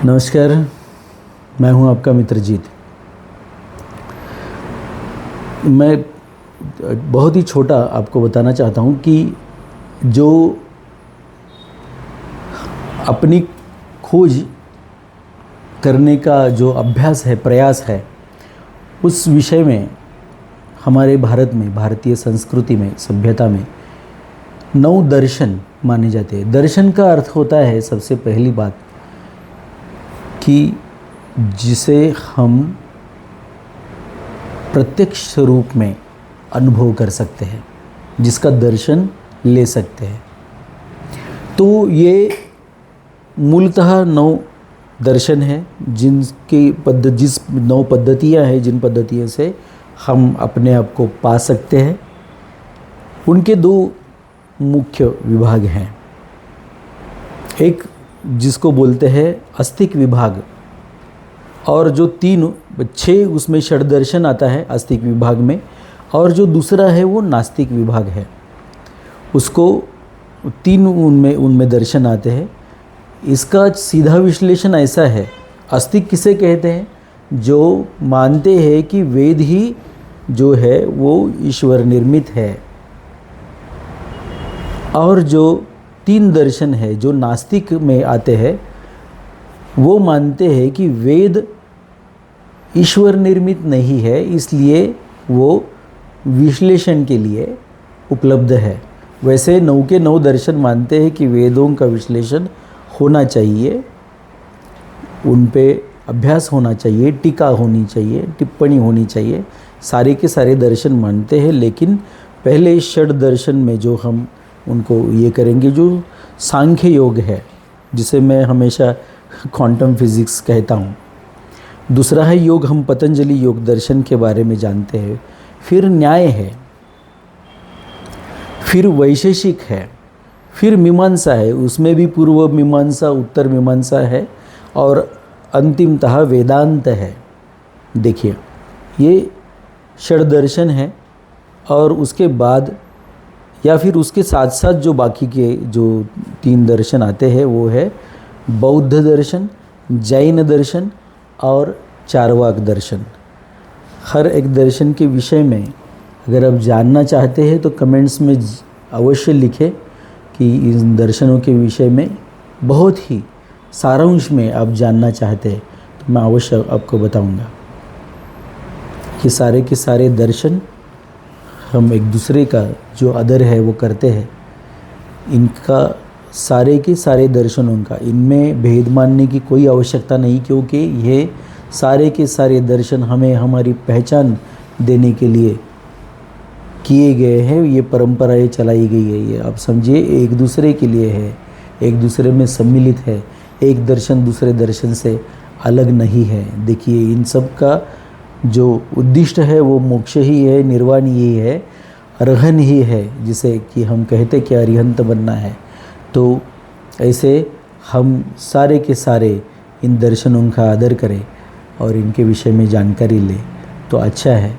नमस्कार, मैं हूं आपका मित्र जीत। मैं बहुत ही छोटा आपको बताना चाहता हूं कि जो अपनी खोज करने का जो अभ्यास है, प्रयास है, उस विषय में हमारे भारत में, भारतीय संस्कृति में, सभ्यता में 9 दर्शन माने जाते हैं। दर्शन का अर्थ होता है, सबसे पहली बात, कि जिसे हम प्रत्यक्ष रूप में अनुभव कर सकते हैं, जिसका दर्शन ले सकते हैं। तो ये मूलतः 9 दर्शन हैं, जिस 9 पद्धतियाँ हैं, जिन पद्धतियों से हम अपने आप को पा सकते हैं। उनके 2 मुख्य विभाग हैं। एक जिसको बोलते हैं आस्तिक विभाग, और जो 6 उसमें षड्दर्शन आता है आस्तिक विभाग में, और जो दूसरा है वो नास्तिक विभाग है। उसको 3 उनमें दर्शन आते हैं। इसका सीधा विश्लेषण ऐसा है, आस्तिक किसे कहते हैं? जो मानते हैं कि वेद ही जो है वो ईश्वर निर्मित है। और जो 3 दर्शन है जो नास्तिक में आते हैं, वो मानते हैं कि वेद ईश्वर निर्मित नहीं है, इसलिए वो विश्लेषण के लिए उपलब्ध है। वैसे 9 के 9 दर्शन मानते हैं कि वेदों का विश्लेषण होना चाहिए, उन पे अभ्यास होना चाहिए, टीका होनी चाहिए, टिप्पणी होनी चाहिए। सारे के सारे दर्शन मानते हैं, लेकिन पहले षड दर्शन में जो हम उनको ये करेंगे, जो सांख्य योग है, जिसे मैं हमेशा क्वांटम फिजिक्स कहता हूँ। दूसरा है योग, हम पतंजलि योग दर्शन के बारे में जानते हैं। फिर न्याय है, फिर वैशेषिक है, फिर मीमांसा है, उसमें भी पूर्व मीमांसा, उत्तर मीमांसा है, और अंतिमतः वेदांत है। देखिए, ये षड्दर्शन है। और उसके बाद या फिर उसके साथ साथ जो बाकी के जो 3 दर्शन आते हैं, वो है बौद्ध दर्शन, जैन दर्शन और चार्वाक दर्शन। हर एक दर्शन के विषय में अगर आप जानना चाहते हैं तो कमेंट्स में अवश्य लिखें कि इन दर्शनों के विषय में बहुत ही सारांश में आप जानना चाहते हैं, तो मैं अवश्य आपको बताऊंगा। ये सारे के सारे दर्शन हम एक दूसरे का जो आदर है वो करते हैं। इनका सारे के सारे दर्शनों का इनमें भेद मानने की कोई आवश्यकता नहीं, क्योंकि ये सारे के सारे दर्शन हमें हमारी पहचान देने के लिए किए गए हैं। ये परंपराएं चलाई गई है, ये आप समझिए एक दूसरे के लिए है, एक दूसरे में सम्मिलित है। एक दर्शन दूसरे दर्शन से अलग नहीं है। देखिए, इन सब का जो उद्दिष्ट है वो मोक्ष ही है, निर्वाण ही है, अर्हन ही है, जिसे कि हम कहते कि अरिहंत बनना है। तो ऐसे हम सारे के सारे इन दर्शनों का आदर करें और इनके विषय में जानकारी लें तो अच्छा है।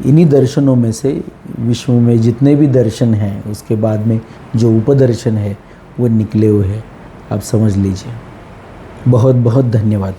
इन्हीं दर्शनों में से विश्व में जितने भी दर्शन हैं, उसके बाद में जो उपदर्शन है वो निकले हुए हैं, आप समझ लीजिए। बहुत बहुत धन्यवाद।